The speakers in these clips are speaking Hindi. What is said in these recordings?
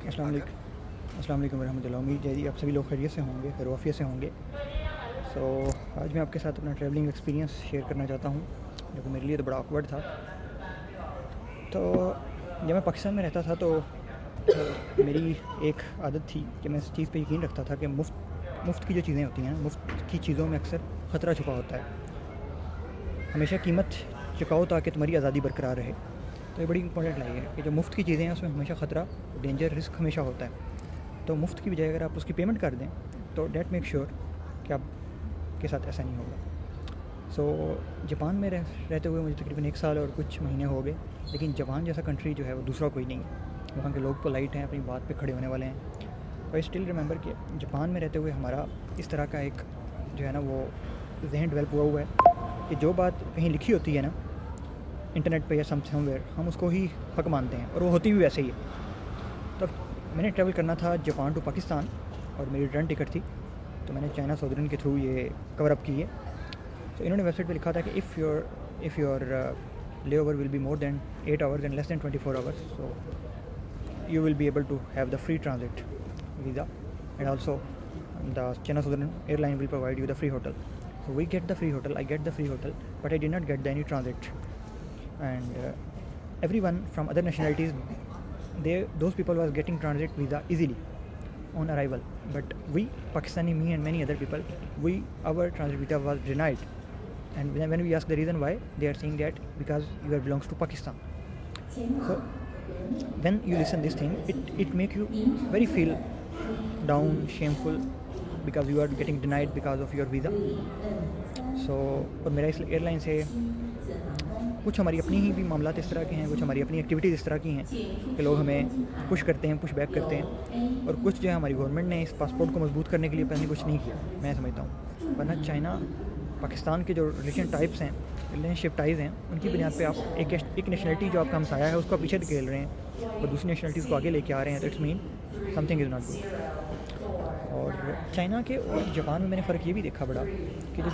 अस्सलाम वालेकुम रहमतुल्लाह। उम्मीद है जी आप सभी लोग खैरियत से होंगे, खैर वाफियत से होंगे। आज मैं आपके साथ अपना ट्रैवलिंग एक्सपीरियंस शेयर करना चाहता हूँ, जो कि मेरे लिए तो बड़ा ऑकवर्ड था। तो जब मैं पाकिस्तान में रहता था तो मेरी एक आदत थी कि मैं इस चीज़ पे यकीन रखता था कि मुफ्त की जो चीज़ें होती हैं, मुफ्त की चीज़ों में अक्सर ख़तरा छुपा होता है। हमेशा कीमत चुकाओ ताकि तुम्हारी आज़ादी बरकरार रहे। तो ये बड़ी इंपॉर्टेंट लाइन है कि जो मुफ्त की चीज़ें हैं उसमें हमेशा ख़तरा, डेंजर, रिस्क हमेशा होता है। तो मुफ्त की बजाय अगर आप उसकी पेमेंट कर दें तो डेट मेक श्योर कि आपके साथ ऐसा नहीं होगा। जापान में रहते हुए मुझे तकरीबन 1 साल और कुछ महीने हो गए, लेकिन जापान जैसा कंट्री जो है वो दूसरा कोई नहीं है। वहाँ के लोग पोलाइट हैं, अपनी बात पे खड़े होने वाले हैं। और स्टिल रिमेंबर कि जापान में रहते हुए हमारा इस तरह का एक जो है ना वो जहन डेवलप हुआ है कि जो बात कहीं लिखी होती है ना इंटरनेट पे या समवेयर, हम उसको ही हक मानते हैं और वो होती भी वैसे ही है। तो मैंने ट्रैवल करना था जापान टू पाकिस्तान और मेरी रिटर्न टिकट थी, तो मैंने चाइना सौदर्न के थ्रू ये कवर अप की है। तो इन्होंने वेबसाइट पे लिखा था कि इफ़ योर ले over will be more than 8 hours and less than 24 hours, so you will be able to have the free transit visa, and also the China Southern Airline will provide you the free hotel. So we get the free hotel, I get the free hotel, but I did not get any transit. And everyone from other nationalities, those people was getting transit visa easily on arrival, but we Pakistani, me and many other people, our transit visa was denied. And when we ask the reason why, they are saying that because you belongs to Pakistan. So when you listen this thing, it make you very feel down, shameful, because you are getting denied because of your visa. So और मेरा इस एयरलाइन से कुछ हमारी अपनी ही भी मामलात इस तरह के हैं, कुछ हमारी अपनी एक्टिविटीज़ इस तरह की हैं कि लोग हमें पुश करते हैं, पुश बैक करते हैं, और कुछ जो है हमारी गवर्नमेंट ने इस पासपोर्ट को मजबूत करने के लिए पहले कुछ नहीं किया, मैं समझता हूँ। वरना चाइना पाकिस्तान के जो रिलेशन टाइप्स हैं, रिलेशनशिप टाइज़ हैं, उनकी बुनियाद पे आप एक नेशनलिटी जो आपका हमसाया है उसको आप पीछे धकेल रहे हैं और दूसरी नेशनलिटीज़ को आगे लेके आ रहे हैं, तो it's mean something is not good. और चाइना के और जापान में मैंने फ़र्क ये भी देखा बड़ा कि जो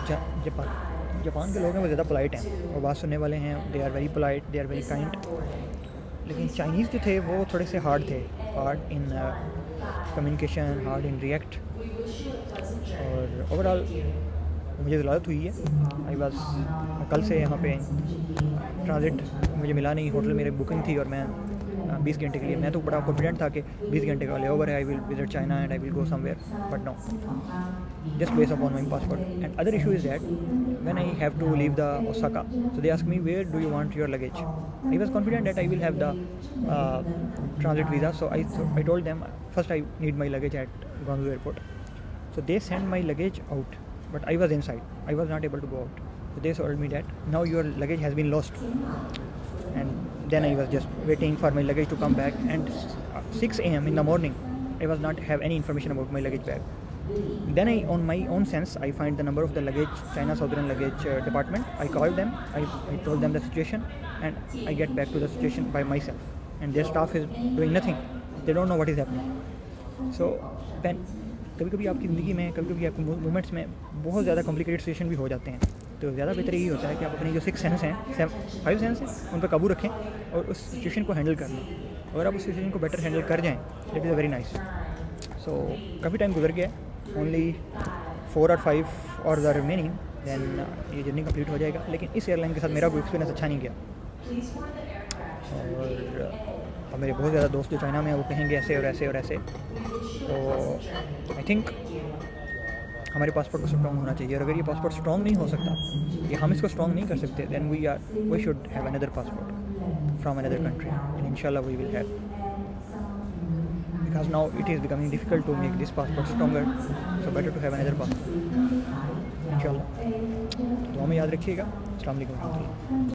जापान के लोग हैं वो ज़्यादा पोलाइट हैं, वो बात सुनने वाले हैं, they are very polite, they are very kind. लेकिन चाइनीज़ जो थे वो थोड़े से हार्ड थे, hard in communication, hard in react. और ओवरऑल मुझे ज़रूरत हुई है, कल से यहाँ पे ट्रांजिट मुझे मिला नहीं, होटल मेरे बुकिंग थी और मैं 20 घंटे के लिए, मैं तो बड़ा कॉन्फिडेंट था कि 20 घंटे का ले ओवर है, I will visit China and I will go somewhere, but no, just based upon my passport. And other issue is that when I have to leave the Osaka, so they ask me where do you want your luggage. I was confident that I will have the transit visa, so I told them first I need my luggage at Guangzhou airport. So they sent my luggage out, but I was inside, I was not able to go out. So they told me that now your luggage has been lost, and then I was just waiting for my luggage to come back, and 6 a.m. in the morning I was not have any information about my luggage bag. Then I, on my own sense, I find the number of the luggage, China Southern luggage department. I called them, I told them the situation, and I get back to the situation by myself. And their staff is doing nothing. They don't know what is happening. So then कभी-कभी आपकी ज़िंदगी में, कभी-कभी आपके मूवमेंट्स में बहुत ज़्यादा कॉम्प्लिकेटेड सिचुएशन भी हो जाते हैं। तो ज़्यादा बेहतर यही होता है कि आप अपनी जो 6 सेंस हैं, 5 सेंस हैं, उन पर काबू रखें और उस सिचुएशन को हैंडल कर लें। अगर आप उस सिचुएशन को बेटर हैंडल कर जाएँ, इट इज़ वेरी नाइस। सो काफ़ी टाइम गुजर गया, ओनली 4 और 5 और द रिमेनिंग, दैन ये जर्नी कंप्लीट हो जाएगा। लेकिन इस एयरलाइन के साथ मेरा कोई एक्सपीरियंस अच्छा नहीं गया। और मेरे बहुत ज़्यादा दोस्त जो चाइना में हैं वो कहेंगे ऐसे और ऐसे और ऐसे। तो आई थिंक हमारे पासपोर्ट को स्ट्रॉन्ग होना चाहिए, और अगर ये पासपोर्ट स्ट्रॉन्ग नहीं हो सकता, या हम इसको स्ट्रॉन्ग नहीं कर सकते, then we should have another passport from another country, and इंशाल्लाह we will have, because now it is becoming difficult to make this passport stronger, so better to have another passport, inshallah। दुआ में याद रखिएगा। अस्सलाम वालेकुम।